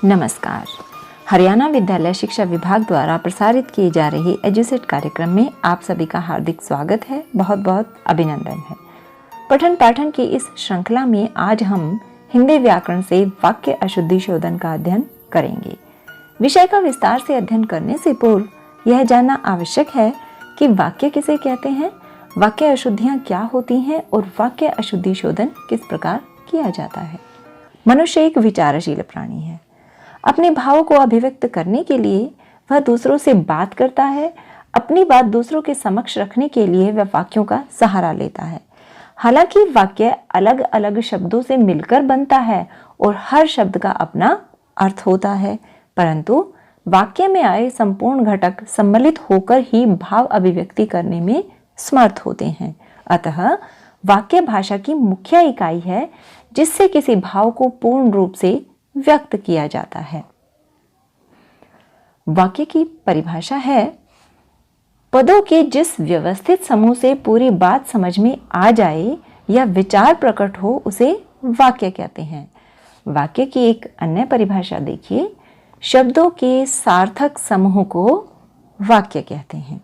नमस्कार। हरियाणा विद्यालय शिक्षा विभाग द्वारा प्रसारित किए जा रहे एजुसेट कार्यक्रम में आप सभी का हार्दिक स्वागत है। बहुत बहुत अभिनंदन है। पठन पाठन की इस श्रृंखला में आज हम हिंदी व्याकरण से वाक्य अशुद्धि शोधन का अध्ययन करेंगे। विषय का विस्तार से अध्ययन करने से पूर्व यह जानना आवश्यक है कि वाक्य किसे कहते हैं, वाक्य अशुद्धियाँ क्या होती हैं और वाक्य अशुद्धि शोधन किस प्रकार किया जाता है। मनुष्य एक विचारशील प्राणी है। अपने भावों को अभिव्यक्त करने के लिए वह दूसरों से बात करता है। अपनी बात दूसरों के समक्ष रखने के लिए वह वाक्यों का सहारा लेता है। हालांकि वाक्य अलग अलग शब्दों से मिलकर बनता है और हर शब्द का अपना अर्थ होता है, परंतु वाक्य में आए संपूर्ण घटक सम्मिलित होकर ही भाव अभिव्यक्ति करने में समर्थ होते हैं। अतः वाक्य भाषा की मुख्य इकाई है जिससे किसी भाव को पूर्ण रूप से व्यक्त किया जाता है। वाक्य की परिभाषा है, पदों के जिस व्यवस्थित समूह से पूरी बात समझ में आ जाए या विचार प्रकट हो उसे वाक्य कहते हैं। वाक्य की एक अन्य परिभाषा देखिए, शब्दों के सार्थक समूह को वाक्य कहते हैं।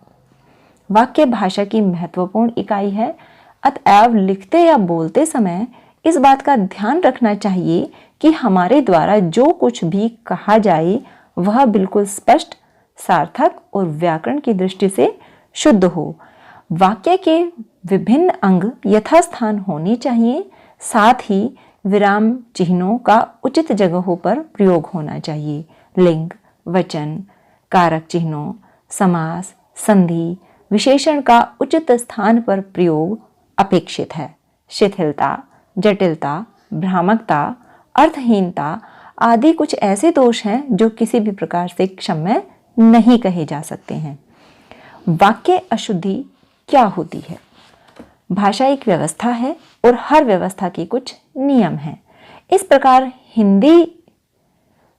वाक्य भाषा की महत्वपूर्ण इकाई है। अतएव लिखते या बोलते समय इस बात का ध्यान रखना चाहिए कि हमारे द्वारा जो कुछ भी कहा जाए वह बिल्कुल स्पष्ट, सार्थक और व्याकरण की दृष्टि से शुद्ध हो। वाक्य के विभिन्न अंग यथास्थान होने चाहिए। साथ ही विराम चिन्हों का उचित जगहों पर प्रयोग होना चाहिए। लिंग, वचन, कारक चिन्हों, समास, संधि, विशेषण का उचित स्थान पर प्रयोग अपेक्षित है। शिथिलता, जटिलता, भ्रामकता, अर्थहीनता आदि कुछ ऐसे दोष हैं जो किसी भी प्रकार से क्षम्य नहीं कहे जा सकते हैं। वाक्य अशुद्धि क्या होती है? भाषा एक व्यवस्था है और हर व्यवस्था के कुछ नियम हैं। इस प्रकार हिंदी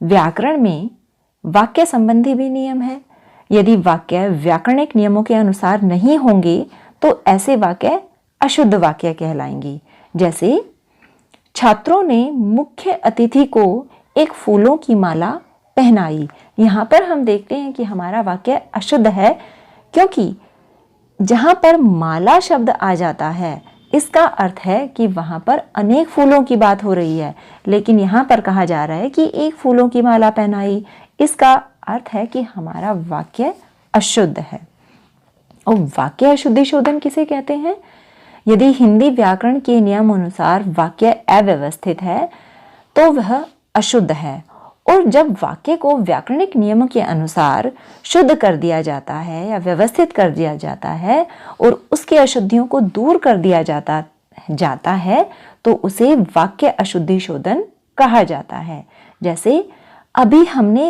व्याकरण में वाक्य संबंधी भी नियम है। यदि वाक्य व्याकरणिक नियमों के अनुसार नहीं होंगे तो ऐसे वाक्य अशुद्ध वाक्य कहलाएंगे। जैसे छात्रों ने मुख्य अतिथि को एक फूलों की माला पहनाई। यहाँ पर हम देखते हैं कि हमारा वाक्य अशुद्ध है, क्योंकि जहाँ पर माला शब्द आ जाता है इसका अर्थ है कि वहाँ पर अनेक फूलों की बात हो रही है, लेकिन यहाँ पर कहा जा रहा है कि एक फूलों की माला पहनाई। इसका अर्थ है कि हमारा वाक्य अशुद्ध है। और वाक्य अशुद्धि शोधन किसे कहते हैं? यदि हिंदी व्याकरण के नियम अनुसार वाक्य अव्यवस्थित है तो वह अशुद्ध है, और जब वाक्य को व्याकरणिक नियमों के अनुसार शुद्ध कर दिया जाता है या व्यवस्थित कर दिया जाता है और उसकी अशुद्धियों को दूर कर दिया जाता है तो उसे वाक्य अशुद्धि शोधन कहा जाता है। जैसे अभी हमने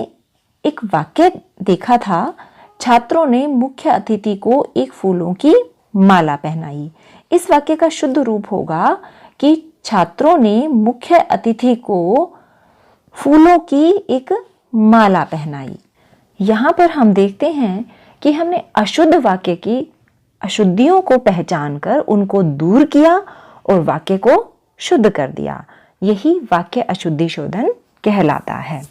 एक वाक्य देखा था, छात्रों ने मुख्य अतिथि को एक फूलों की माला पहनाई। इस वाक्य का शुद्ध रूप होगा कि छात्रों ने मुख्य अतिथि को फूलों की एक माला पहनाई। यहाँ पर हम देखते हैं कि हमने अशुद्ध वाक्य की अशुद्धियों को पहचान कर उनको दूर किया और वाक्य को शुद्ध कर दिया। यही वाक्य अशुद्धि शोधन कहलाता है।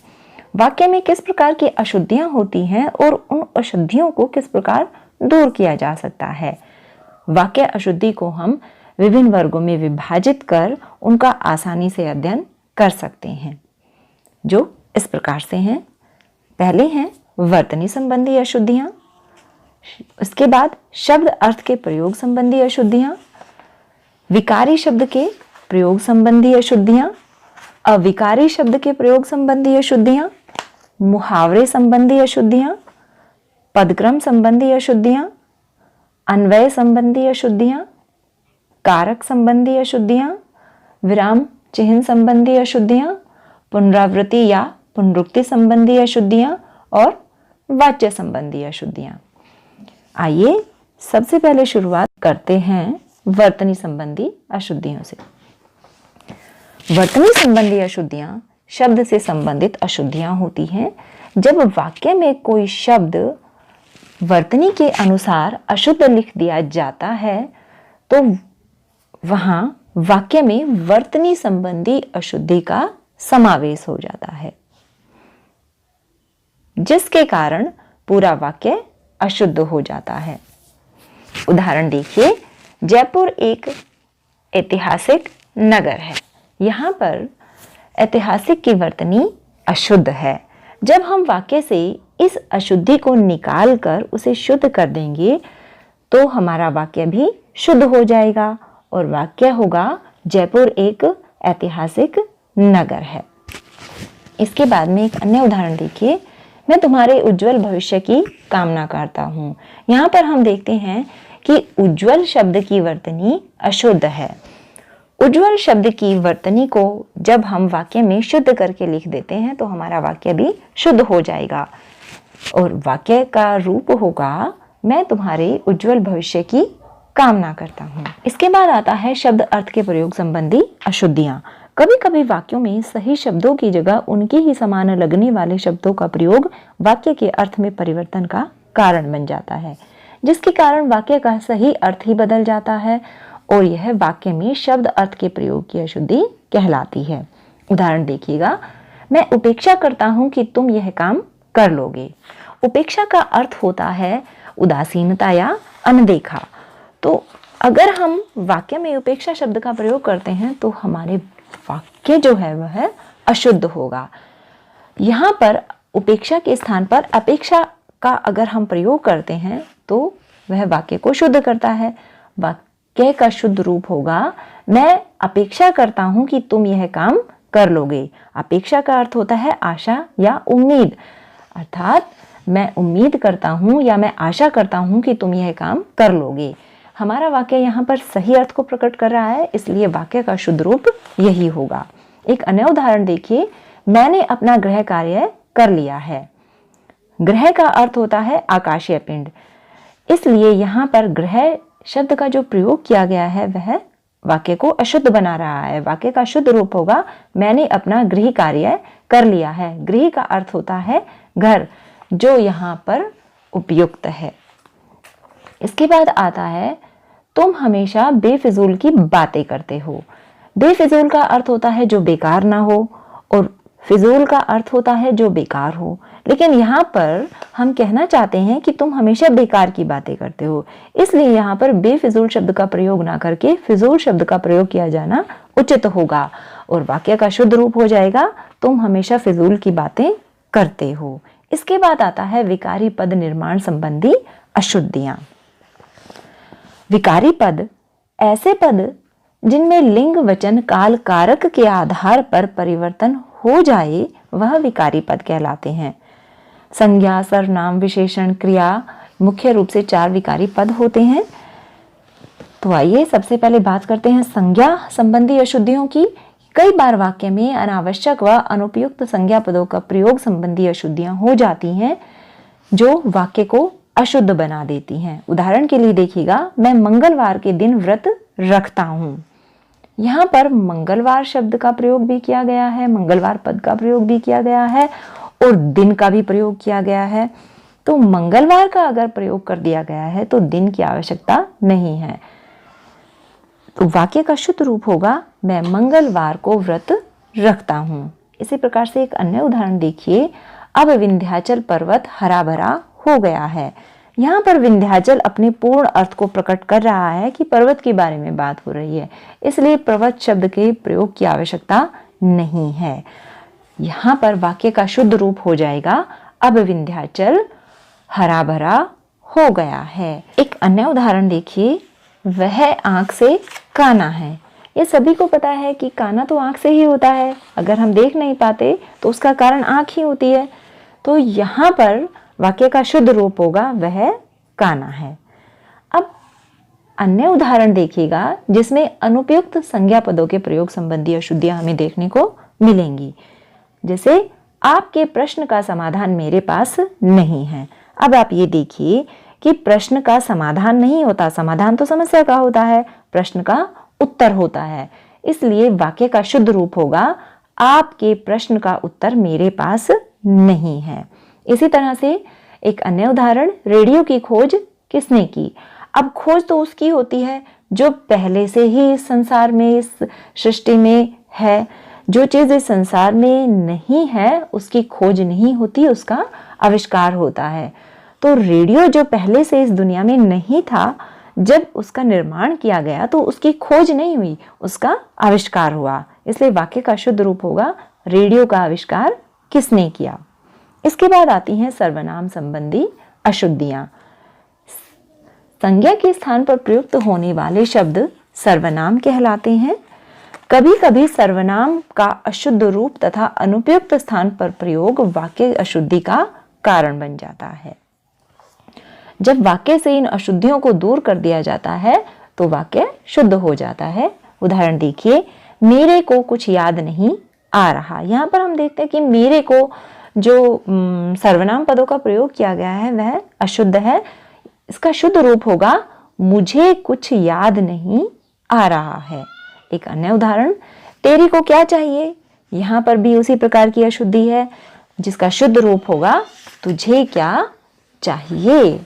वाक्य में किस प्रकार की अशुद्धियां होती हैं और उन अशुद्धियों को किस प्रकार दूर किया जा सकता है। वाक्य अशुद्धि को हम विभिन्न वर्गों में विभाजित कर उनका आसानी से अध्ययन कर सकते हैं, जो इस प्रकार से हैं। पहले हैं वर्तनी संबंधी अशुद्धियां, उसके बाद शब्द अर्थ के प्रयोग संबंधी अशुद्धियां, विकारी शब्द के प्रयोग संबंधी अशुद्धियां, अविकारी शब्द के प्रयोग संबंधी अशुद्धियां, मुहावरे संबंधी अशुद्धियां, पदक्रम संबंधी अशुद्धियां, अन्वय संबंधी अशुद्धियां, कारक संबंधी अशुद्धियां, विराम चिन्ह संबंधी अशुद्धियां, पुनरावृत्ति या पुनरुक्ति संबंधी अशुद्धियां और वाच्य संबंधी अशुद्धियां। आइए सबसे पहले शुरुआत करते हैं वर्तनी संबंधी अशुद्धियों से। वर्तनी संबंधी अशुद्धियां शब्द से संबंधित अशुद्धियां होती हैं। जब वाक्य में कोई शब्द वर्तनी के अनुसार अशुद्ध लिख दिया जाता है तो वहां वाक्य में वर्तनी संबंधी अशुद्धि का समावेश हो जाता है। जिसके कारण पूरा वाक्य अशुद्ध हो जाता है। उदाहरण देखिए, जयपुर एक ऐतिहासिक नगर है। यहाँ पर ऐतिहासिक की वर्तनी अशुद्ध है। जब हम वाक्य से इस अशुद्धि को निकाल कर उसे शुद्ध कर देंगे तो हमारा वाक्य भी शुद्ध हो जाएगा और वाक्य होगा जयपुर एक ऐतिहासिक नगर है। इसके बाद में एक अन्य उदाहरण देखिए, मैं तुम्हारे उज्जवल भविष्य की कामना करता हूँ। यहाँ पर हम देखते हैं कि उज्जवल शब्द की वर्तनी अशुद्ध है। उज्जवल शब्द की वर्तनी को जब हम वाक्य में शुद्ध करके लिख देते हैं तो हमारा वाक्य भी शुद्ध हो जाएगा और वाक्य का रूप होगा मैं तुम्हारे उज्जवल भविष्य की कामना करता हूँ। इसके बाद आता है शब्द अर्थ के प्रयोग संबंधी अशुद्धियाँ। कभी कभी वाक्यों में सही शब्दों की जगह उनके ही समान लगने वाले शब्दों का प्रयोग वाक्य के अर्थ में परिवर्तन का कारण बन जाता है, जिसके कारण वाक्य का सही अर्थ ही बदल जाता है और यह वाक्य में शब्द अर्थ के प्रयोग की अशुद्धि कहलाती है। उदाहरण देखिएगा, मैं उपेक्षा करता हूं कि तुम यह काम कर लोगे। उपेक्षा का अर्थ होता है उदासीनता या अनदेखा। तो अगर हम वाक्य में उपेक्षा शब्द का प्रयोग करते हैं तो हमारे वाक्य जो है वह अशुद्ध होगा। यहाँ पर उपेक्षा के स्थान पर अपेक्षा का अगर हम प्रयोग करते हैं तो वह वाक्य को शुद्ध करता है। वाक्य का शुद्ध रूप होगा मैं अपेक्षा करता हूं कि तुम यह काम कर लोगे। अपेक्षा का अर्थ होता है आशा या उम्मीद, अर्थात मैं उम्मीद करता हूं या मैं आशा करता हूं कि तुम यह काम कर लोगे। हमारा वाक्य यहाँ पर सही अर्थ को प्रकट कर रहा है, इसलिए वाक्य का शुद्ध रूप यही होगा। एक अन्य उदाहरण देखिए, मैंने अपना गृह कार्य कर लिया है। गृह का अर्थ होता है आकाशीय पिंड, इसलिए यहाँ पर गृह शब्द का जो प्रयोग किया गया है वह वाक्य को अशुद्ध बना रहा है। वाक्य का शुद्ध रूप होगा मैंने अपना गृह कार्य कर लिया है। गृह का अर्थ होता है घर, जो यहाँ पर उपयुक्त है। इसके बाद आता है तुम हमेशा बेफिजूल की बातें करते हो। बेफिजूल का अर्थ होता है जो बेकार ना हो और फिजूल का अर्थ होता है जो बेकार हो, लेकिन यहाँ पर हम कहना चाहते हैं कि तुम हमेशा बेकार की बातें करते हो, इसलिए यहाँ पर बेफिजूल शब्द का प्रयोग ना करके फिजूल शब्द का प्रयोग किया जाना उचित होगा और वाक्य का शुद्ध रूप हो जाएगा तुम हमेशा फिजूल की बातें करते हो। इसके बाद आता है विकारी पद निर्माण संबंधी अशुद्धियां। विकारी पद ऐसे पद जिनमें लिंग वचन काल कारक के आधार पर परिवर्तन हो जाए वह विकारी पद कहलाते हैं। संज्ञा, सर्वनाम, विशेषण, क्रिया मुख्य रूप से 4 विकारी पद होते हैं। तो आइए सबसे पहले बात करते हैं संज्ञा संबंधी अशुद्धियों की। कई बार वाक्य में अनावश्यक व अनुपयुक्त संज्ञा पदों का प्रयोग संबंधी अशुद्धियां हो जाती हैं जो वाक्य को अशुद्ध बना देती हैं। उदाहरण के लिए देखिएगा, मैं मंगलवार के दिन व्रत रखता हूं। यहाँ पर मंगलवार शब्द का प्रयोग भी किया गया है, मंगलवार पद का प्रयोग भी किया गया है और दिन का भी प्रयोग किया गया है। तो मंगलवार का अगर प्रयोग कर दिया गया है तो दिन की आवश्यकता नहीं है। तो वाक्य का शुद्ध रूप होगा मैं मंगलवार को व्रत रखता हूं। इसी प्रकार से एक अन्य उदाहरण देखिए, अब विंध्याचल पर्वत हरा भरा हो गया है। यहाँ पर विंध्याचल अपने पूर्ण अर्थ को प्रकट कर रहा है कि पर्वत के बारे में बात हो रही है, इसलिए पर्वत शब्द के प्रयोग की आवश्यकता नहीं है। यहाँ पर वाक्य का शुद्ध रूप हो जाएगा अब विंध्याचल हरा भरा हो गया है। एक अन्य उदाहरण देखिए, वह आंख से काना है। ये सभी को पता है कि काना तो आंख से ही होता है, अगर हम देख नहीं पाते तो उसका कारण आंख ही होती है। तो यहाँ पर वाक्य का शुद्ध रूप होगा वह काना है। अब अन्य उदाहरण देखिएगा जिसमें अनुपयुक्त संज्ञा पदों के प्रयोग संबंधी अशुद्धियां हमें देखने को मिलेंगी। जैसे आपके प्रश्न का समाधान मेरे पास नहीं है। अब आप ये देखिए कि प्रश्न का समाधान नहीं होता, समाधान तो समस्या का होता है, प्रश्न का उत्तर होता है। इसलिए वाक्य का शुद्ध रूप होगा आपके प्रश्न का उत्तर मेरे पास नहीं है। इसी तरह से एक अन्य उदाहरण, रेडियो की खोज किसने की। अब खोज तो उसकी होती है जो पहले से ही इस संसार में, इस सृष्टि में है। जो चीज इस संसार में नहीं है उसकी खोज नहीं होती, उसका आविष्कार होता है। तो रेडियो जो पहले से इस दुनिया में नहीं था, जब उसका निर्माण किया गया तो उसकी खोज नहीं हुई, उसका आविष्कार हुआ। इसलिए वाक्य का शुद्ध रूप होगा रेडियो का आविष्कार किसने किया। इसके बाद आती हैं सर्वनाम संबंधी अशुद्धियां। संज्ञा के स्थान पर प्रयुक्त होने वाले शब्द सर्वनाम कहलाते हैं। कभी कभी सर्वनाम का अशुद्ध रूप तथा अनुपयुक्त स्थान पर प्रयोग वाक्य अशुद्धि का कारण बन जाता है। जब वाक्य से इन अशुद्धियों को दूर कर दिया जाता है तो वाक्य शुद्ध हो जाता है। उदाहरण देखिए, मेरे को कुछ याद नहीं आ रहा। यहाँ पर हम देखते हैं कि मेरे को जो सर्वनाम पदों का प्रयोग किया गया है वह अशुद्ध है। इसका शुद्ध रूप होगा मुझे कुछ याद नहीं आ रहा है। एक अन्य उदाहरण, तेरी को क्या चाहिए। यहाँ पर भी उसी प्रकार की अशुद्धि है, जिसका शुद्ध रूप होगा तुझे क्या चाहिए।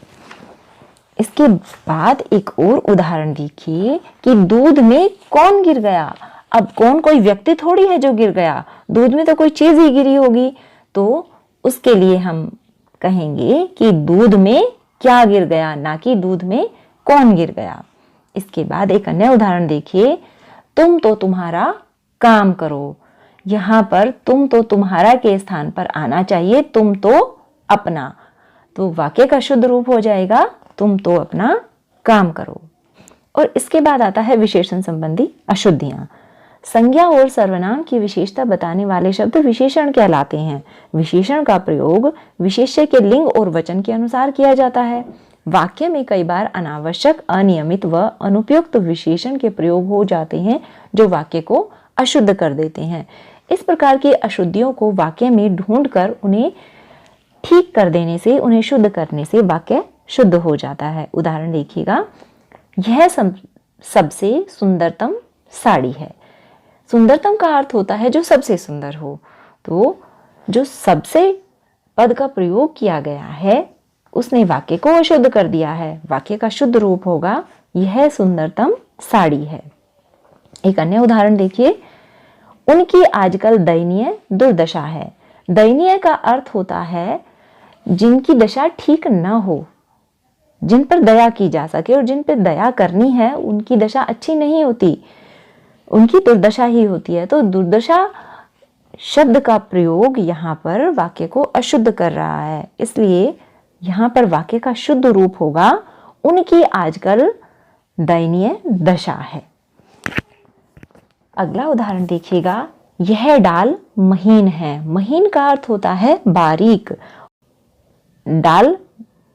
इसके बाद एक और उदाहरण देखिए कि दूध में कौन गिर गया। अब कौन कोई व्यक्ति थोड़ी है जो गिर गया, दूध में तो कोई चीज ही गिरी होगी। तो उसके लिए हम कहेंगे कि दूध में क्या गिर गया, ना कि दूध में कौन गिर गया। इसके बाद एक अन्य उदाहरण देखिए, तुम तो तुम्हारा काम करो। यहाँ पर तुम तो तुम्हारा के स्थान पर आना चाहिए तुम तो अपना। तो वाक्य का शुद्ध रूप हो जाएगा तुम तो अपना काम करो। और इसके बाद आता है विशेषण संबंधी अशुद्धियां। संज्ञा और सर्वनाम की विशेषता बताने वाले शब्द विशेषण कहलाते हैं। विशेषण का प्रयोग विशेष्य के लिंग और वचन के अनुसार किया जाता है। वाक्य में कई बार अनावश्यक, अनियमित व अनुपयुक्त विशेषण के प्रयोग हो जाते हैं जो वाक्य को अशुद्ध कर देते हैं। इस प्रकार की अशुद्धियों को वाक्य में ढूंढकर उन्हें ठीक कर देने से, उन्हें शुद्ध करने से वाक्य शुद्ध हो जाता है। उदाहरण देखिएगा, यह सबसे सुंदरतम साड़ी है। सुंदरतम का अर्थ होता है जो सबसे सुंदर हो। तो जो सबसे पद का प्रयोग किया गया है उसने वाक्य को अशुद्ध कर दिया है। वाक्य का शुद्ध रूप होगा यह सुंदरतम साड़ी है। एक अन्य उदाहरण देखिए, उनकी आजकल दयनीय दुर्दशा है। दयनीय का अर्थ होता है जिनकी दशा ठीक न हो, जिन पर दया की जा सके, और जिन पर दया करनी है उनकी दशा अच्छी नहीं होती, उनकी दुर्दशा ही होती है। तो दुर्दशा शब्द का प्रयोग यहाँ पर वाक्य को अशुद्ध कर रहा है। इसलिए यहाँ पर वाक्य का शुद्ध रूप होगा उनकी आजकल दयनीय दशा है। अगला उदाहरण देखिएगा, यह डाल महीन है। महीन का अर्थ होता है बारीक। डाल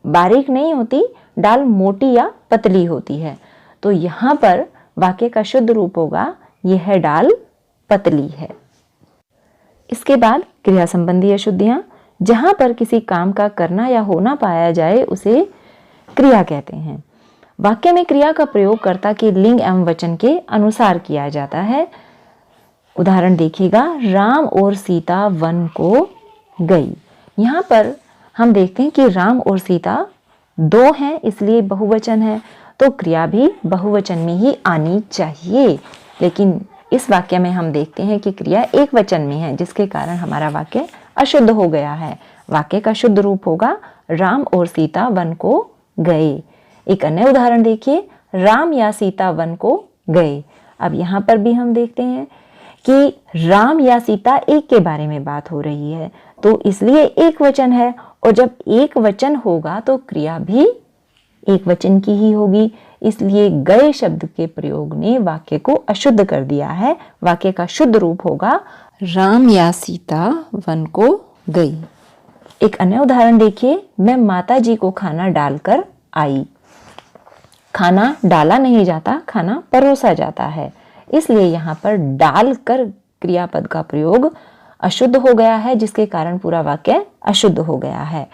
बारीक नहीं होती, डाल मोटी या पतली होती है। तो यहाँ पर वाक्य का शुद्ध रूप होगा यह डाल पतली है। इसके बाद क्रिया संबंधी अशुद्धियां। जहां पर किसी काम का करना या होना पाया जाए उसे क्रिया कहते हैं। वाक्य में क्रिया का प्रयोग कर्ता के लिंग एवं वचन के अनुसार किया जाता है। उदाहरण देखिएगा, राम और सीता वन को गई। यहाँ पर हम देखते हैं कि राम और सीता दो हैं, इसलिए बहुवचन है, तो क्रिया भी बहुवचन में ही आनी चाहिए। लेकिन इस वाक्य में हम देखते हैं कि क्रिया एक वचन में है, जिसके कारण हमारा वाक्य अशुद्ध हो गया है। वाक्य का शुद्ध रूप होगा राम और सीता वन को गए। एक अन्य उदाहरण देखिए, राम या सीता वन को गए। अब यहाँ पर भी हम देखते हैं कि राम या सीता एक के बारे में बात हो रही है, तो इसलिए एक वचन है, और जब एक वचन होगा तो क्रिया भी एक वचन की ही होगी। इसलिए गए शब्द के प्रयोग ने वाक्य को अशुद्ध कर दिया है। वाक्य का शुद्ध रूप होगा राम या सीता वन को गई। एक अन्य उदाहरण देखिए, मैं माता जी को खाना डालकर आई। खाना डाला नहीं जाता, खाना परोसा जाता है। इसलिए यहाँ पर डालकर क्रियापद का प्रयोग अशुद्ध हो गया है, जिसके कारण पूरा वाक्य अशुद्ध हो गया है।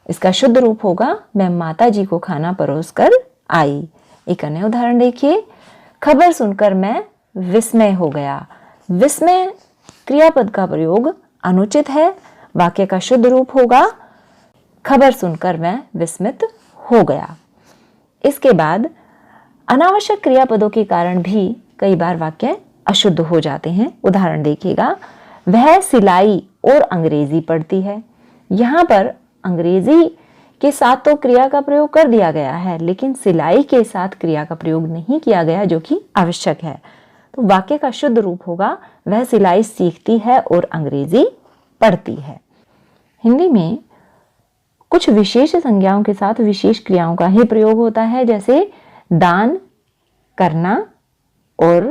इसका शुद्ध रूप होगा मैं माता जी को खाना परोस कर आई। एक अन्य उदाहरण देखिए, खबर सुनकर मैं विस्मय हो गया। विस्मय क्रियापद का प्रयोग अनुचित है। वाक्य का शुद्ध रूप होगा खबर सुनकर मैं विस्मित हो गया। इसके बाद अनावश्यक क्रियापदों के कारण भी कई बार वाक्य अशुद्ध हो जाते हैं। उदाहरण देखिएगा, वह सिलाई और अंग्रेजी पढ़ती है। यहाँ पर अंग्रेजी के साथ तो क्रिया का प्रयोग कर दिया गया है, लेकिन सिलाई के साथ क्रिया का प्रयोग नहीं किया गया, जो कि आवश्यक है। तो वाक्य का शुद्ध रूप होगा, वह सिलाई सीखती है और अंग्रेजी पढ़ती है। हिंदी में कुछ विशेष संज्ञाओं के साथ विशेष क्रियाओं का ही प्रयोग होता है, जैसे दान करना और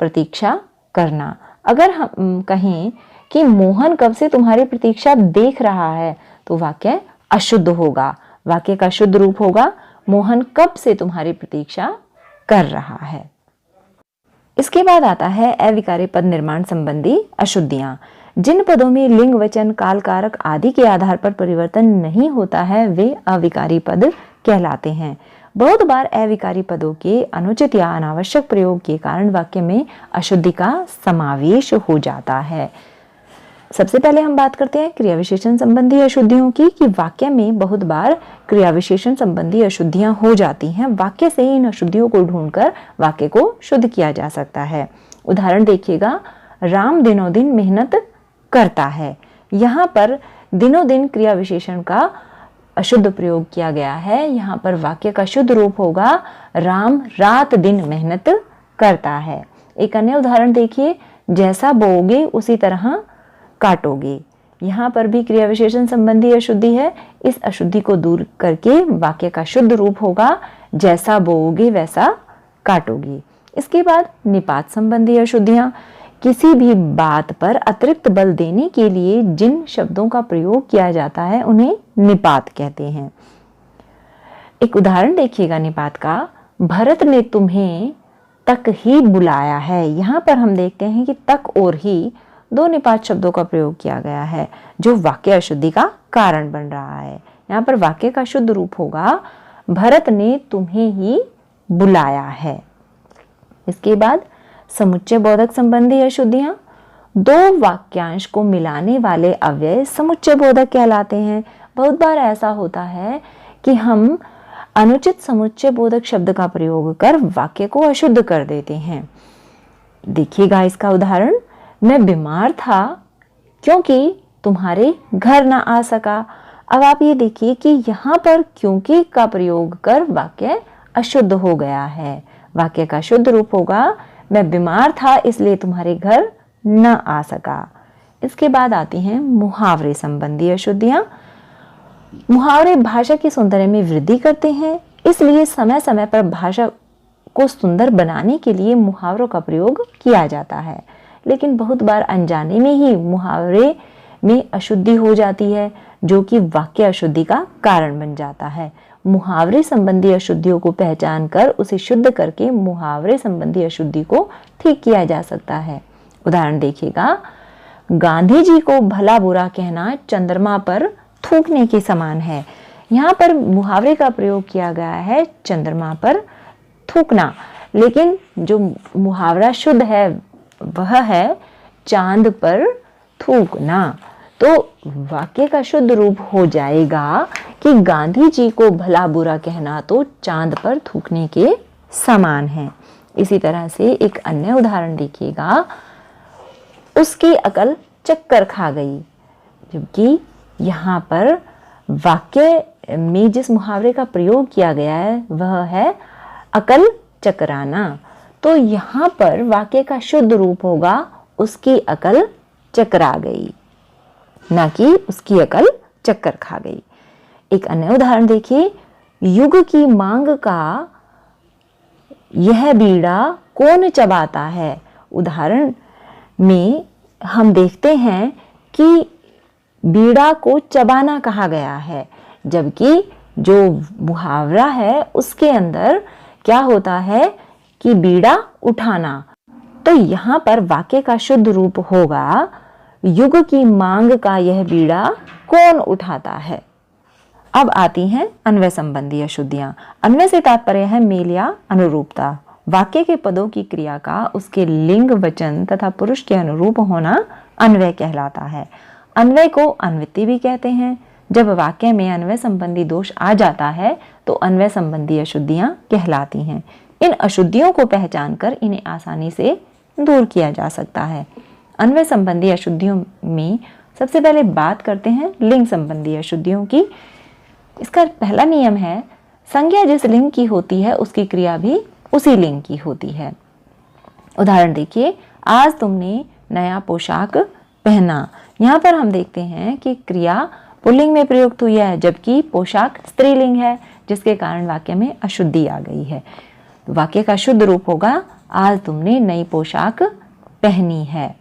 प्रतीक्षा करना। अगर हम कहें कि मोहन कब से तुम्हारी प्रतीक्षा देख रहा है, तो वाक्य अशुद्ध होगा। वाक्य का शुद्ध रूप होगा, मोहन कब से तुम्हारी प्रतीक्षा कर रहा है। इसके बाद आता है अविकारी पद निर्माण संबंधी अशुद्धियां। जिन पदों में लिंग, वचन, काल, कारक आदि के आधार पर परिवर्तन नहीं होता है, वे अविकारी पद कहलाते हैं। बहुत बार अविकारी पदों के अनुचित या अनावश्यक प्रयोग के कारण वाक्य में अशुद्धि का समावेश हो जाता है। सबसे पहले हम बात करते हैं क्रिया विशेषण संबंधी अशुद्धियों की, कि वाक्य में बहुत बार क्रिया विशेषण संबंधी अशुद्धियां हो जाती हैं। वाक्य से इन अशुद्धियों को ढूंढकर वाक्य को शुद्ध किया जा सकता है। उदाहरण देखिएगा, राम दिनों दिन मेहनत करता है। यहाँ पर दिनों दिन क्रिया विशेषण का अशुद्ध प्रयोग किया गया है। यहाँ पर वाक्य का शुद्ध रूप होगा, राम रात दिन मेहनत करता है। एक अन्य उदाहरण देखिए, जैसा बोओगे उसी तरह काटोगे। यहाँ पर भी क्रिया विशेषण संबंधी अशुद्धि है। इस अशुद्धि को दूर करके वाक्य का शुद्ध रूप होगा, जैसा बोओगे वैसा काटोगे। इसके बाद निपात संबंधी अशुद्धियां। किसी भी बात पर अतिरिक्त बल देने के लिए जिन शब्दों का प्रयोग किया जाता है, उन्हें निपात कहते हैं। एक उदाहरण देखिएगा निपात का, भरत ने तुम्हें तक ही बुलाया है। यहाँ पर हम देखते हैं कि तक और ही दो निपात शब्दों का प्रयोग किया गया है, जो वाक्य अशुद्धि का कारण बन रहा है। यहाँ पर वाक्य का शुद्ध रूप होगा, भरत ने तुम्हें ही बुलाया है। इसके बाद समुच्चय बोधक संबंधी अशुद्धियां। दो वाक्यांश को मिलाने वाले अव्यय समुच्चय बोधक कहलाते हैं। बहुत बार ऐसा होता है कि हम अनुचित समुच्चय बोधक शब्द का प्रयोग कर वाक्य को अशुद्ध कर देते हैं। देखिएगा इसका उदाहरण, मैं बीमार था क्योंकि तुम्हारे घर ना आ सका। अब आप ये देखिए कि यहाँ पर क्योंकि का प्रयोग कर वाक्य अशुद्ध हो गया है। वाक्य का शुद्ध रूप होगा, मैं बीमार था इसलिए तुम्हारे घर न आ सका। इसके बाद आती हैं मुहावरे संबंधी अशुद्धियां। मुहावरे भाषा की सौंदर्य में वृद्धि करते हैं, इसलिए समय समय पर भाषा को सुंदर बनाने के लिए मुहावरों का प्रयोग किया जाता है। लेकिन बहुत बार अनजाने में ही मुहावरे में अशुद्धि हो जाती है, जो कि वाक्य अशुद्धि का कारण बन जाता है। मुहावरे संबंधी अशुद्धियों को पहचान कर उसे शुद्ध करके मुहावरे संबंधी अशुद्धि को ठीक किया जा सकता है। उदाहरण देखिएगा, गांधी जी को भला बुरा कहना चंद्रमा पर थूकने के समान है। यहाँ पर मुहावरे का प्रयोग किया गया है चंद्रमा पर थूकना, लेकिन जो मुहावरा शुद्ध है वह है चांद पर थूकना। तो वाक्य का शुद्ध रूप हो जाएगा कि गांधी जी को भला बुरा कहना तो चांद पर थूकने के समान है। इसी तरह से एक अन्य उदाहरण देखिएगा, उसकी अकल चक्कर खा गई। जबकि यहाँ पर वाक्य में जिस मुहावरे का प्रयोग किया गया है वह है अकल चकराना। तो यहाँ पर वाक्य का शुद्ध रूप होगा, उसकी अकल चकरा गई, ना कि उसकी अकल चक्कर खा गई। एक अन्य उदाहरण देखिए, युग की मांग का यह बीड़ा कौन चबाता है। उदाहरण में हम देखते हैं कि बीड़ा को चबाना कहा गया है, जबकि जो मुहावरा है उसके अंदर क्या होता है कि बीड़ा उठाना। तो यहाँ पर वाक्य का शुद्ध रूप होगा, युग की मांग का यह बीड़ा कौन उठाता है। अब आती हैं अन्वय संबंधी अशुद्धियां। अन्वय से तात्पर्य है मेल या अनुरूपता। वाक्य के पदों की क्रिया का उसके लिंग, वचन तथा पुरुष के अनुरूप होना अन्वय कहलाता है। अन्वय को अन्वृत्ति भी कहते हैं। जब वाक्य में अन्वय संबंधी दोष आ जाता है तो अन्वय संबंधी अशुद्धियां कहलाती हैं। इन अशुद्धियों को पहचान कर इन्हें आसानी से दूर किया जा सकता है। अन्वय संबंधी अशुद्धियों में सबसे पहले बात करते हैं लिंग संबंधी अशुद्धियों की। इसका पहला नियम है, संज्ञा जिस लिंग की होती है उसकी क्रिया भी उसी लिंग की होती है। उदाहरण देखिए, आज तुमने नया पोशाक पहना। यहाँ पर हम देखते हैं कि क्रिया पुल्लिंग में प्रयुक्त हुई है, जबकि पोशाक स्त्रीलिंग है, जिसके कारण वाक्य में अशुद्धि आ गई है। वाक्य का शुद्ध रूप होगा, आज तुमने नई पोशाक पहनी है।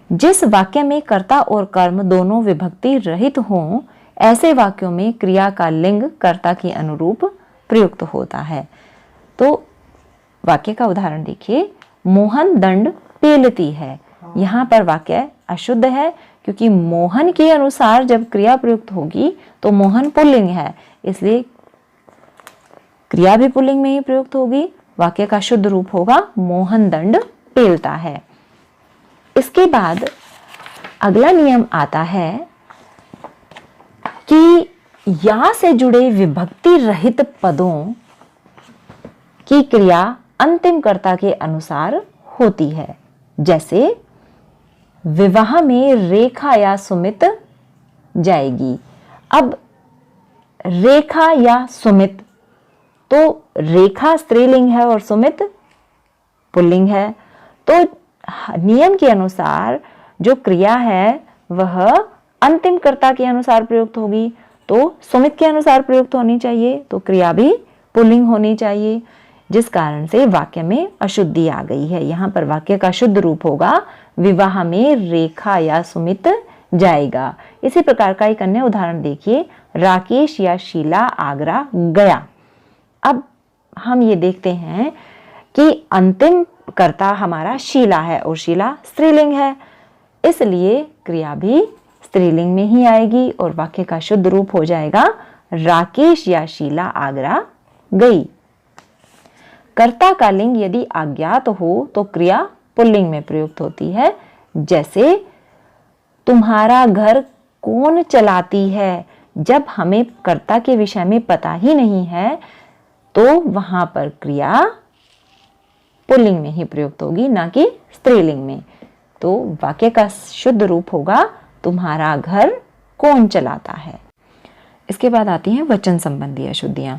जिस वाक्य में कर्ता और कर्म दोनों विभक्ति रहित हों, ऐसे वाक्यों में क्रिया का लिंग कर्ता के अनुरूप प्रयुक्त होता है। तो वाक्य का उदाहरण देखिए, मोहन दंड पेलती है। यहाँ पर वाक्य अशुद्ध है, क्योंकि मोहन के अनुसार जब क्रिया प्रयुक्त होगी तो मोहन पुल्लिंग है, इसलिए क्रिया भी पुल्लिंग में ही प्रयुक्त होगी। वाक्य का शुद्ध रूप होगा, मोहन दंड पेलता है। इसके बाद अगला नियम आता है कि या से जुड़े विभक्ति रहित पदों की क्रिया अंतिम कर्ता के अनुसार होती है। जैसे विवाह में रेखा या सुमित जाएगी। अब रेखा या सुमित, तो रेखा स्त्रीलिंग है और सुमित पुल्लिंग है, तो नियम के अनुसार जो क्रिया है वह अंतिम कर्ता के अनुसार प्रयुक्त होगी, तो सुमित के अनुसार प्रयुक्त होनी चाहिए, तो क्रिया भी पुल्लिंग होनी चाहिए, जिस कारण से वाक्य में अशुद्धि आ गई है। यहाँ पर वाक्य का शुद्ध रूप होगा, विवाह में रेखा या सुमित जाएगा। इसी प्रकार का एक अन्य उदाहरण देखिए, राकेश या शीला आगरा गया। अब हम ये देखते हैं कि अंतिम कर्ता हमारा शीला है और शीला स्त्रीलिंग है, इसलिए क्रिया भी स्त्रीलिंग में ही आएगी और वाक्य का शुद्ध रूप हो जाएगा, राकेश या शीला आगरा गई। कर्ता का लिंग यदि अज्ञात हो तो क्रिया पुल्लिंग में प्रयुक्त होती है। जैसे तुम्हारा घर कौन चलाती है। जब हमें कर्ता के विषय में पता ही नहीं है तो वहां पर क्रिया पुल्लिंग में ही प्रयुक्त होगी, ना कि स्त्रीलिंग में। तो वाक्य का शुद्ध रूप होगा, तुम्हारा घर कौन चलाता है। इसके बाद आती हैं वचन संबंधी अशुद्धियां।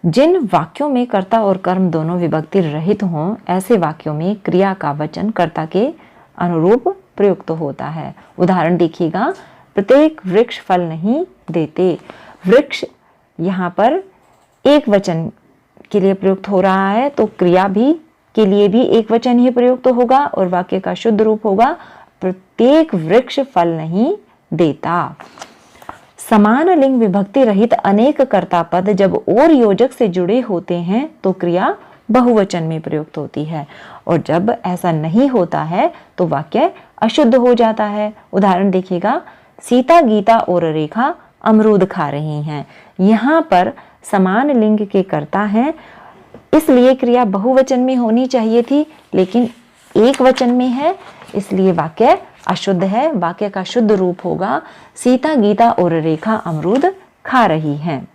जिन वाक्यों में कर्ता और कर्म दोनों विभक्ति रहित हों, ऐसे वाक्यों में क्रिया का वचन कर्ता के अनुरूप प्रयुक्त होता है। उदाहरण देखिएगा, प्रत्येक वृक्ष फल नहीं देते। वृक्ष यहाँ पर एक वचन के लिए प्रयुक्त हो रहा है, तो क्रिया भी के लिए भी एक वचन ही प्रयुक्त होगा और वाक्य का शुद्ध रूप होगा, प्रत्येक वृक्ष फल नहीं देता। समान लिंग विभक्ति रहित अनेक कर्ता पद जब और योजक से जुड़े होते हैं तो क्रिया बहुवचन में प्रयुक्त होती है, और जब ऐसा नहीं होता है तो वाक्य अशुद्ध हो जाता है। उदाहरण देखिएगा, सीता गीता और रेखा अमरूद खा रही हैं। यहाँ पर समान लिंग के कर्ता हैं, इसलिए क्रिया बहुवचन में होनी चाहिए थी, लेकिन एक वचन में है, इसलिए वाक्य अशुद्ध है। वाक्य का शुद्ध रूप होगा, सीता गीता और रेखा अमरूद खा रही हैं।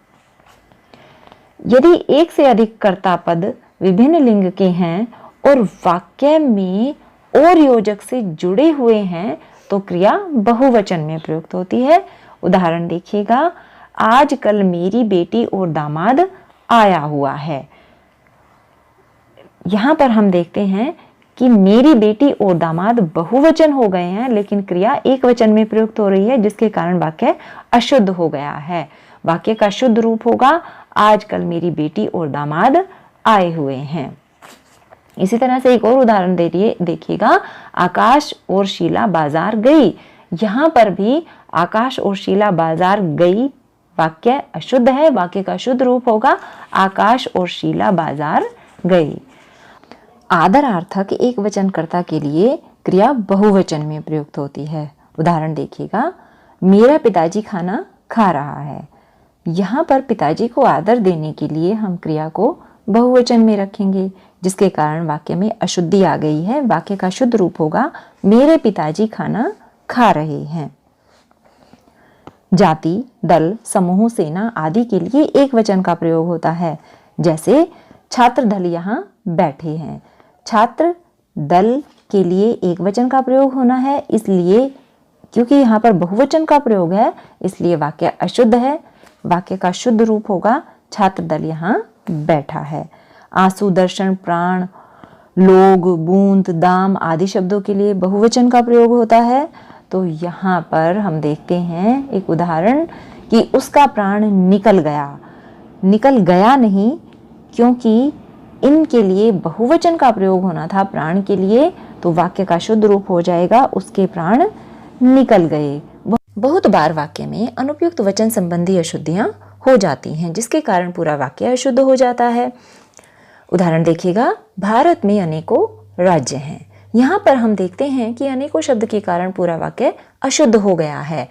यदि एक से अधिक कर्ता पद विभिन्न लिंग के हैं और वाक्य में और योजक से जुड़े हुए हैं तो क्रिया बहुवचन में प्रयुक्त होती है। उदाहरण देखिएगा, आजकल मेरी बेटी और दामाद आया हुआ है। यहाँ पर हम देखते हैं कि मेरी बेटी और दामाद बहुवचन हो गए हैं, लेकिन क्रिया एक वचन में प्रयुक्त हो रही है, जिसके कारण वाक्य अशुद्ध हो गया है। वाक्य का शुद्ध रूप होगा, आजकल मेरी बेटी और दामाद आए हुए हैं। इसी तरह से एक और उदाहरण देखिएगा, आकाश और शीला बाजार गई। यहाँ पर भी आकाश और शीला बाजार गई वाक्य अशुद्ध है। वाक्य का शुद्ध रूप होगा, आकाश और शीला बाजार गई। आदरार्थक एक वचनकर्ता के लिए क्रिया बहुवचन में प्रयुक्त होती है। उदाहरण देखिएगा, मेरा पिताजी खाना खा रहा है। यहाँ पर पिताजी को आदर देने के लिए हम क्रिया को बहुवचन में रखेंगे, जिसके कारण वाक्य में अशुद्धि आ गई है। वाक्य का शुद्ध रूप होगा, मेरे पिताजी खाना खा रहे हैं। जाति, दल, समूह, सेना आदि के लिए एक वचन का प्रयोग होता है। जैसे छात्र दल यहाँ बैठे हैं। छात्र दल के लिए एक वचन का प्रयोग होना है, इसलिए क्योंकि यहाँ पर बहुवचन का प्रयोग है इसलिए वाक्य अशुद्ध है। वाक्य का शुद्ध रूप होगा छात्र दल यहाँ बैठा है। आंसू, दर्शन, प्राण, लोग, बूंद, दाम आदि शब्दों के लिए बहुवचन का प्रयोग होता है। तो यहाँ पर हम देखते हैं एक उदाहरण कि उसका प्राण निकल गया। निकल गया नहीं, क्योंकि इनके लिए बहुवचन का प्रयोग होना था प्राण के लिए, तो वाक्य का शुद्ध रूप हो जाएगा उसके प्राण निकल गए। बहुत बार वाक्य में अनुपयुक्त वचन संबंधी अशुद्धियां हो जाती हैं, जिसके कारण पूरा वाक्य अशुद्ध हो जाता है। उदाहरण देखिएगा, भारत में अनेकों राज्य हैं। यहाँ पर हम देखते हैं कि अनेकों शब्द के कारण पूरा वाक्य अशुद्ध हो गया है।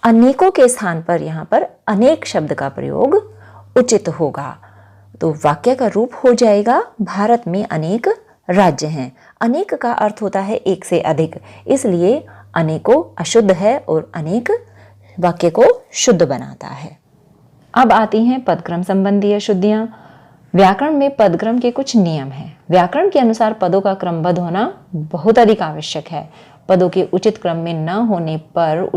अनेकों के स्थान पर यहाँ पर अनेक शब्द का प्रयोग उचित होगा, तो वाक्य का रूप हो जाएगा भारत में अनेक राज्य हैं। अनेक का अर्थ होता है एक से अधिक, इसलिए अनेकों अशुद्ध है और अनेक वाक्य को शुद्ध बनाता है। अब आती हैं पदक्रम संबंधी अशुद्धियां। व्याकरण में पदक्रम के कुछ नियम हैं। व्याकरण के अनुसार पदों का क्रमबद्ध होना बहुत अधिक आवश्यक है। पदों के उचित क्रम में न होने पर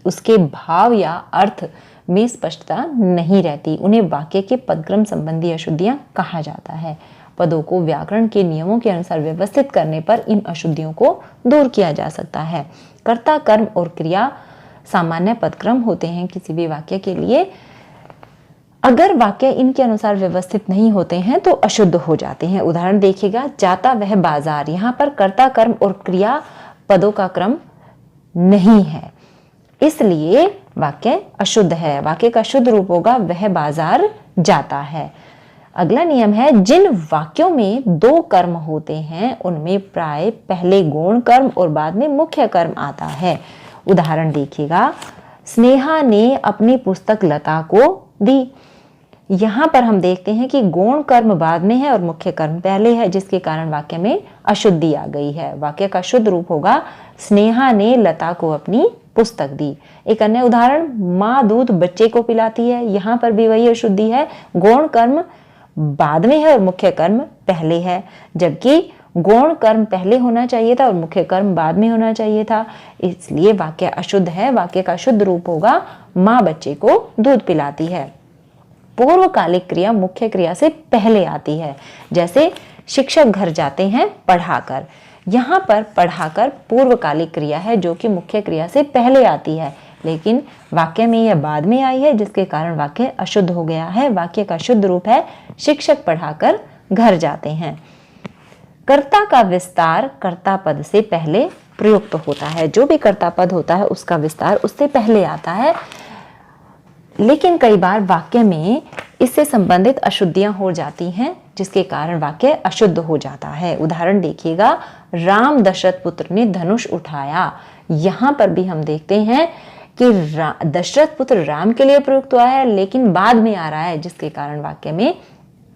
उसके भाव या अर्थ में स्पष्टता नहीं रहती। उन्हें वाक्य के पदक्रम संबंधी अशुद्धियां कहा जाता है। पदों को व्याकरण के नियमों के अनुसार व्यवस्थित करने पर इन अशुद्धियों को दूर किया जा सकता है। कर्ता, कर्म और क्रिया सामान्य पदक्रम होते हैं किसी भी वाक्य के लिए। अगर वाक्य इनके अनुसार व्यवस्थित नहीं होते हैं तो अशुद्ध हो जाते हैं। उदाहरण देखिएगा, जाता वह बाजार। यहाँ पर कर्ता, कर्म और क्रिया पदों का क्रम नहीं है, इसलिए वाक्य अशुद्ध है। वाक्य का शुद्ध रूप होगा वह बाजार जाता है। अगला नियम है, जिन वाक्यों में दो कर्म होते हैं उनमें प्राय पहले गौण कर्म और बाद में मुख्य कर्म आता है। उदाहरण देखिएगा, स्नेहा ने अपनी पुस्तक लता को दी। यहाँ पर हम देखते हैं कि गौण कर्म बाद में है और मुख्य कर्म पहले है, जिसके कारण वाक्य में अशुद्धि आ गई है। वाक्य का शुद्ध रूप होगा स्नेहा ने लता को अपनी पुस्तक दी। एक अन्य उदाहरण, माँ दूध बच्चे को पिलाती है। यहाँ पर भी वही अशुद्धि है, गौण कर्म बाद में है और मुख्य कर्म पहले है, जबकि गौण कर्म पहले होना चाहिए था और मुख्य कर्म बाद में होना चाहिए था, इसलिए वाक्य अशुद्ध है। वाक्य का शुद्ध रूप होगा माँ बच्चे को दूध पिलाती है। पूर्वकालिक क्रिया मुख्य क्रिया से पहले आती है, जैसे शिक्षक घर जाते हैं पढ़ाकर। यहाँ पर पढ़ाकर पूर्वकालिक क्रिया है जो कि मुख्य क्रिया से पहले आती है, लेकिन वाक्य में यह बाद में आई है, जिसके कारण वाक्य अशुद्ध हो गया है। वाक्य का शुद्ध रूप है शिक्षक पढ़ाकर घर जाते हैं। कर्ता का विस्तार कर्ता पद से पहले प्रयुक्त होता है। जो भी कर्ता पद होता है उसका विस्तार उससे पहले आता है, लेकिन कई बार वाक्य में इससे संबंधित अशुद्धियां हो जाती हैं, जिसके कारण वाक्य अशुद्ध हो जाता है। उदाहरण देखिएगा, राम दशरथ पुत्र ने धनुष उठाया। यहाँ पर भी हम देखते हैं कि दशरथ पुत्र राम के लिए प्रयुक्त हुआ है, लेकिन बाद में आ रहा है, जिसके कारण वाक्य में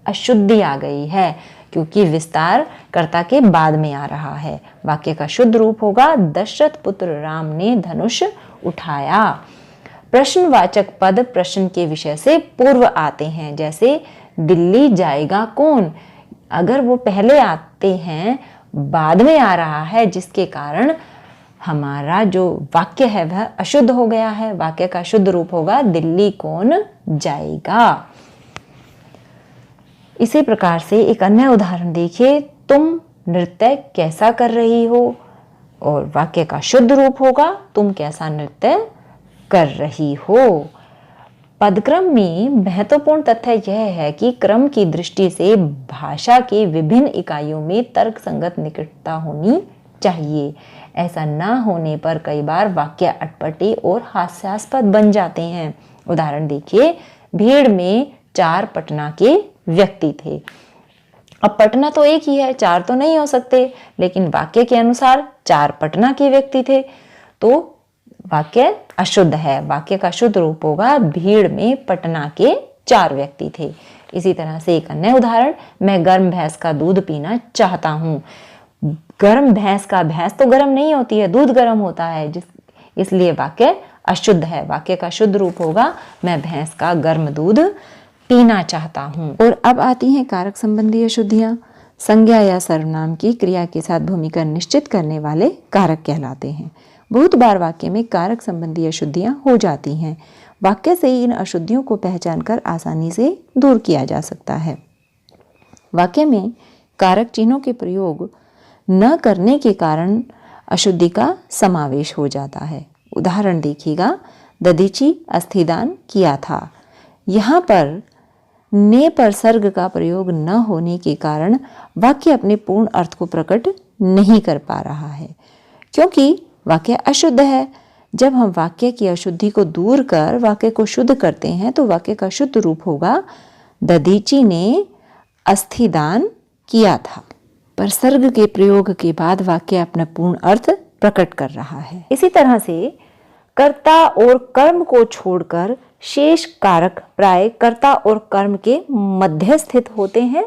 अशुद्धि आ गई है, क्योंकि विस्तार कर्ता के बाद में आ रहा है। वाक्य का शुद्ध रूप होगा दशरथ पुत्र राम ने धनुष उठाया। प्रश्नवाचक पद प्रश्न के विषय से पूर्व आते हैं, जैसे दिल्ली जाएगा कौन। अगर वो पहले आते हैं, बाद में आ रहा है, जिसके कारण हमारा जो वाक्य है वह अशुद्ध हो गया है। वाक्य का शुद्ध रूप होगा दिल्ली कौन जाएगा। इसी प्रकार से एक अन्य उदाहरण देखिए, तुम नृत्य कैसा कर रही हो, और वाक्य का शुद्ध रूप होगा तुम कैसा नृत्य कर रही हो। पदक्रम में महत्वपूर्ण तथ्य यह है कि क्रम की दृष्टि से भाषा के विभिन्न इकाइयों में तर्कसंगत निकटता होनी चाहिए। ऐसा न होने पर कई बार वाक्य अटपटे और हास्यास्पद बन जाते हैं। उदाहरण देखिए, भीड़ में 4 पटना के व्यक्ति थे। अब पटना तो एक ही है, 4 तो नहीं हो सकते, लेकिन वाक्य के अनुसार 4 पटना के व्यक्ति थे, तो वाक्य अशुद्ध है। वाक्य का शुद्ध रूप होगा भीड़ में पटना के 4 व्यक्ति थे। इसी तरह से एक अन्य उदाहरण, मैं गर्म भैंस का दूध पीना चाहता हूँ। गर्म भैंस तो गर्म नहीं होती है, दूध गर्म होता है, इसलिए वाक्य अशुद्ध है। वाक्य का शुद्ध रूप होगा मैं भैंस का गर्म दूध पीना चाहता हूँ। और अब आती हैं कारक संबंधी अशुद्धियां। संज्ञा या सर्वनाम की क्रिया के साथ भूमिका निश्चित करने वाले कारक कहलाते हैं। बहुत बार वाक्य में कारक संबंधी अशुद्धियां हो जाती हैं। वाक्य से इन अशुद्धियों को पहचानकर आसानी से दूर किया जा सकता है। वाक्य में कारक चिन्हों के प्रयोग न करने के कारण अशुद्धि का समावेश हो जाता है। उदाहरण देखिएगा, दधीचि अस्थिदान किया था। यहाँ पर ने पर सर्ग का प्रयोग न होने के कारण वाक्य अपने पूर्ण अर्थ को प्रकट नहीं कर पा रहा है, क्योंकि वाक्य अशुद्ध है। जब हम वाक्य की अशुद्धि को दूर कर वाक्य को शुद्ध करते हैं तो वाक्य का शुद्ध रूप होगा, दधीचि ने अस्थिदान किया था। पर सर्ग के प्रयोग के बाद वाक्य अपना पूर्ण अर्थ प्रकट कर रहा है। इसी तरह से कर्ता और कर्म को छोड़कर शेष कारक प्राय कर्ता और कर्म के मध्य स्थित होते हैं,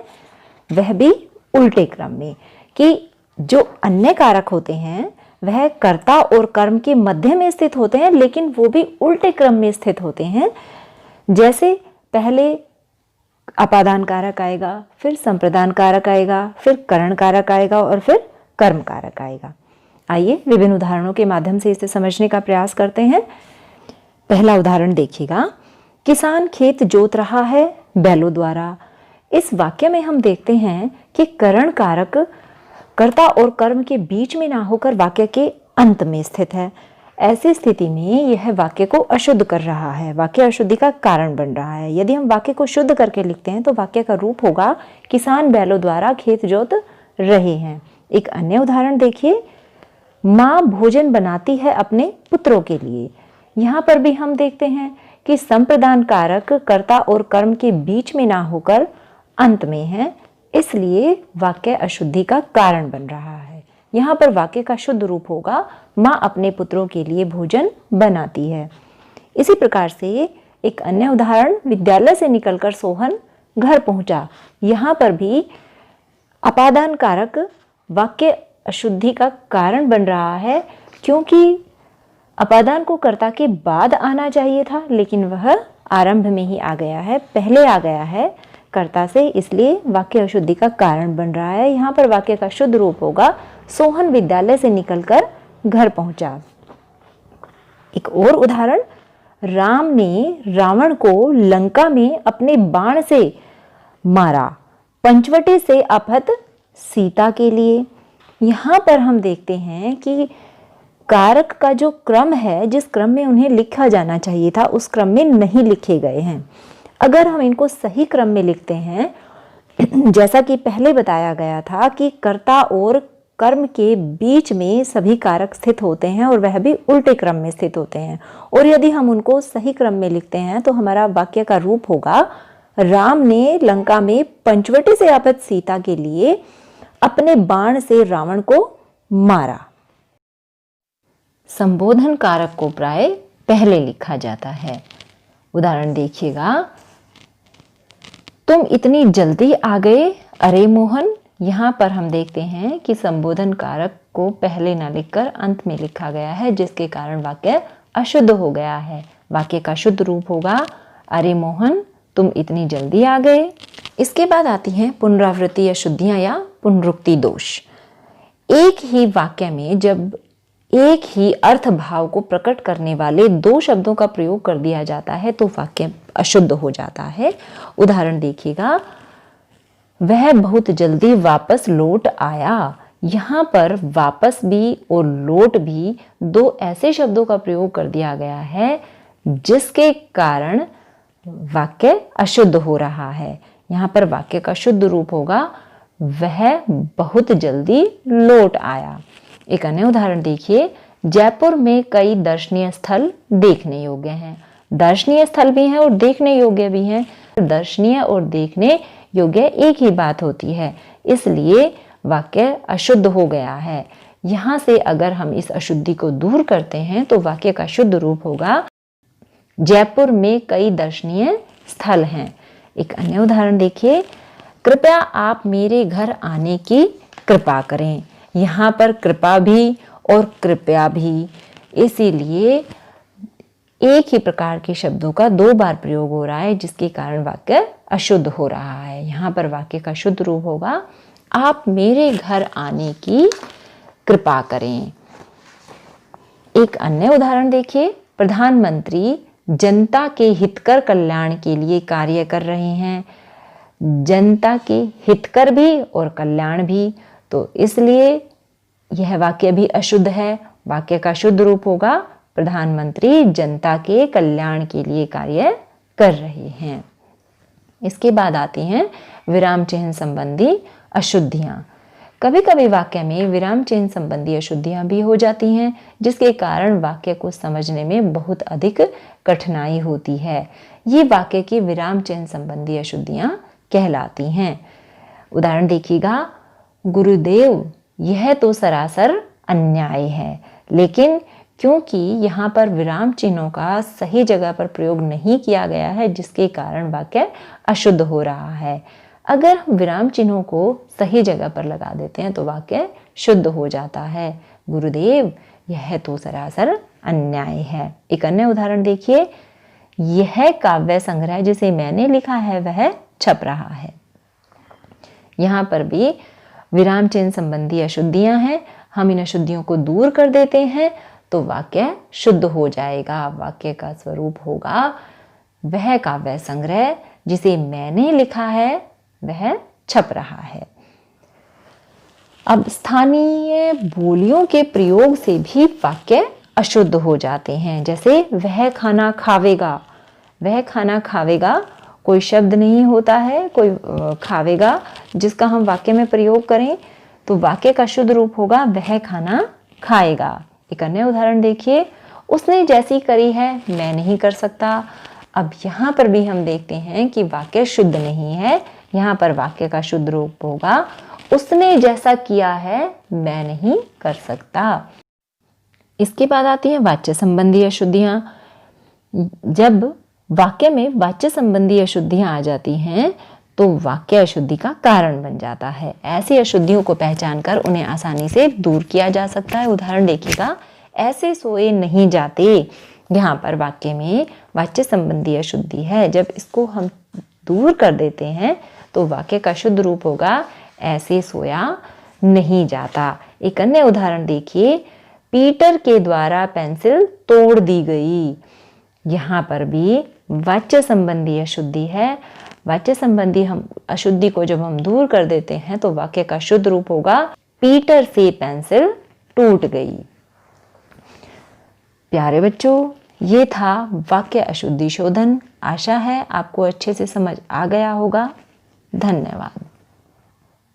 वह भी उल्टे क्रम में, कि जो अन्य कारक होते हैं वह कर्ता और कर्म के मध्य में स्थित होते हैं, लेकिन वो भी उल्टे क्रम में स्थित होते हैं। जैसे पहले अपादान कारक आएगा, फिर संप्रदान कारक आएगा, फिर करण कारक आएगा और फिर कर्म कारक आएगा। आइए विभिन्न उदाहरणों के माध्यम से इसे समझने का प्रयास करते हैं। पहला उदाहरण देखिएगा, किसान खेत जोत रहा है बैलों द्वारा। इस वाक्य में हम देखते हैं कि करण कारक कर्ता और कर्म के बीच में ना होकर वाक्य के अंत में स्थित है। ऐसी स्थिति में यह वाक्य को अशुद्ध कर रहा है, वाक्य अशुद्धि का कारण बन रहा है। यदि हम वाक्य को शुद्ध करके लिखते हैं तो वाक्य का रूप होगा, किसान बैलों द्वारा खेत जोत रहे हैं। एक अन्य उदाहरण देखिए, माँ भोजन बनाती है अपने पुत्रों के लिए। यहाँ पर भी हम देखते हैं कि संप्रदान कारक कर्ता और कर्म के बीच में ना होकर अंत में है, इसलिए वाक्य अशुद्धि का कारण बन रहा है। यहाँ पर वाक्य का शुद्ध रूप होगा, माँ अपने पुत्रों के लिए भोजन बनाती है। इसी प्रकार से एक अन्य उदाहरण, विद्यालय से निकलकर सोहन घर पहुंचा। यहाँ पर भी अपादान कारक वाक्य अशुद्धि का कारण बन रहा है, क्योंकि अपादान को कर्ता के बाद आना चाहिए था, लेकिन वह आरंभ में ही आ गया है, पहले आ गया है कर्ता से, इसलिए वाक्य अशुद्धि का कारण बन रहा है। यहाँ पर वाक्य का शुद्ध रूप होगा, सोहन विद्यालय से निकलकर घर पहुंचा। एक और उदाहरण, राम ने रावण को लंका में अपने बाण से मारा, पंचवटी से अपहत सीता के लिए। यहाँ पर हम देखते हैं कि कारक का जो क्रम है, जिस क्रम में उन्हें लिखा जाना चाहिए था, उस क्रम में नहीं लिखे गए हैं। अगर हम इनको सही क्रम में लिखते हैं, जैसा कि पहले बताया गया था कि कर्ता और कर्म के बीच में सभी कारक स्थित होते हैं और वह भी उल्टे क्रम में स्थित होते हैं, और यदि हम उनको सही क्रम में लिखते हैं तो हमारा वाक्य का रूप होगा, राम ने लंका में पंचवटी से अपहत सीता के लिए अपने बाण से रावण को मारा। संबोधन कारक को प्राय पहले लिखा जाता है। उदाहरण देखिएगा, तुम इतनी जल्दी आ गए अरे मोहन। यहाँ पर हम देखते हैं कि संबोधन कारक को पहले ना लिखकर अंत में लिखा गया है, जिसके कारण वाक्य अशुद्ध हो गया है। वाक्य का शुद्ध रूप होगा, अरे मोहन तुम इतनी जल्दी आ गए। इसके बाद आती हैं पुनरावृत्ति अशुद्धियां या पुनरुक्ति दोष। एक ही वाक्य में जब एक ही अर्थ भाव को प्रकट करने वाले दो शब्दों का प्रयोग कर दिया जाता है तो वाक्य अशुद्ध हो जाता है। उदाहरण देखिएगा, वह बहुत जल्दी वापस लौट आया। यहाँ पर वापस भी और लौट भी दो ऐसे शब्दों का प्रयोग कर दिया गया है जिसके कारण वाक्य अशुद्ध हो रहा है। यहाँ पर वाक्य का शुद्ध रूप होगा, वह बहुत जल्दी लौट आया। एक अन्य उदाहरण देखिए, जयपुर में कई दर्शनीय स्थल देखने योग्य हैं। दर्शनीय स्थल भी हैं और देखने योग्य भी हैं। दर्शनीय और देखने योग्य एक ही बात होती है, इसलिए वाक्य अशुद्ध हो गया है। यहाँ से अगर हम इस अशुद्धि को दूर करते हैं तो वाक्य का शुद्ध रूप होगा, जयपुर में कई दर्शनीय स्थल हैं। एक अन्य उदाहरण देखिए, कृपया आप मेरे घर आने की कृपा करें। यहाँ पर कृपा भी और कृपया भी, इसीलिए एक ही प्रकार के शब्दों का दो बार प्रयोग हो रहा है, जिसके कारण वाक्य अशुद्ध हो रहा है। यहाँ पर वाक्य का शुद्ध रूप होगा, आप मेरे घर आने की कृपा करें। एक अन्य उदाहरण देखिए, प्रधानमंत्री जनता के हितकर कल्याण के लिए कार्य कर रहे हैं। जनता के हितकर भी और कल्याण भी, तो इसलिए यह वाक्य भी अशुद्ध है। वाक्य का शुद्ध रूप होगा प्रधानमंत्री जनता के कल्याण के लिए कार्य कर रहे हैं। इसके बाद आती हैं विराम चिन्ह संबंधी अशुद्धियां। कभी कभी वाक्य में विराम चिन्ह संबंधी अशुद्धियां भी हो जाती हैं, जिसके कारण वाक्य को समझने में बहुत अधिक कठिनाई होती है। ये वाक्य की विराम चिन्ह संबंधी अशुद्धियां कहलाती हैं। उदाहरण देखिएगा, गुरुदेव यह तो सरासर अन्याय है, लेकिन क्योंकि यहाँ पर विराम चिन्हों का सही जगह पर प्रयोग नहीं किया गया है, जिसके कारण वाक्य अशुद्ध हो रहा है। अगर हम विराम चिन्हों को सही जगह पर लगा देते हैं तो वाक्य शुद्ध हो जाता है। गुरुदेव यह तो सरासर अन्याय है। एक अन्य उदाहरण देखिए, यह काव्य संग्रह जिसे मैंने लिखा है वह छप रहा है। यहाँ पर भी विराम चिन्ह संबंधी अशुद्धियां हैं। हम इन अशुद्धियों को दूर कर देते हैं तो वाक्य शुद्ध हो जाएगा। वाक्य का स्वरूप होगा, वह काव्य संग्रह जिसे मैंने लिखा है वह छप रहा है। अब स्थानीय बोलियों के प्रयोग से भी वाक्य अशुद्ध हो जाते हैं। जैसे वह खाना खावेगा, वह खाना खावेगा कोई शब्द नहीं होता है, कोई खावेगा जिसका हम वाक्य में प्रयोग करें तो वाक्य का शुद्ध रूप होगा वह खाना खाएगा। एक अन्य उदाहरण देखिए, उसने जैसी करी है मैं नहीं कर सकता। अब यहाँ पर भी हम देखते हैं कि वाक्य शुद्ध नहीं है। यहाँ पर वाक्य का शुद्ध रूप होगा, उसने जैसा किया है मैं नहीं कर सकता। इसके बाद आती है वाच्य संबंधी अशुद्धियां। जब वाक्य में वाच्य संबंधी अशुद्धियां आ जाती हैं तो वाक्य अशुद्धि का कारण बन जाता है। ऐसी अशुद्धियों को पहचान कर उन्हें आसानी से दूर किया जा सकता है। उदाहरण देखिएगा, ऐसे सोए नहीं जाते। यहाँ पर वाक्य में वाच्य संबंधी अशुद्धि है। जब इसको हम दूर कर देते हैं तो वाक्य का शुद्ध रूप होगा ऐसे सोया नहीं जाता। एक अन्य उदाहरण देखिए, पीटर के द्वारा पेंसिल तोड़ दी गई। यहाँ पर भी वाच्य संबंधी अशुद्धि है। वाच्य संबंधी हम अशुद्धि को जब हम दूर कर देते हैं तो वाक्य का शुद्ध रूप होगा पीटर से पेंसिल टूट गई। प्यारे बच्चों, ये था वाक्य अशुद्धि शोधन। आशा है आपको अच्छे से समझ आ गया होगा। धन्यवाद।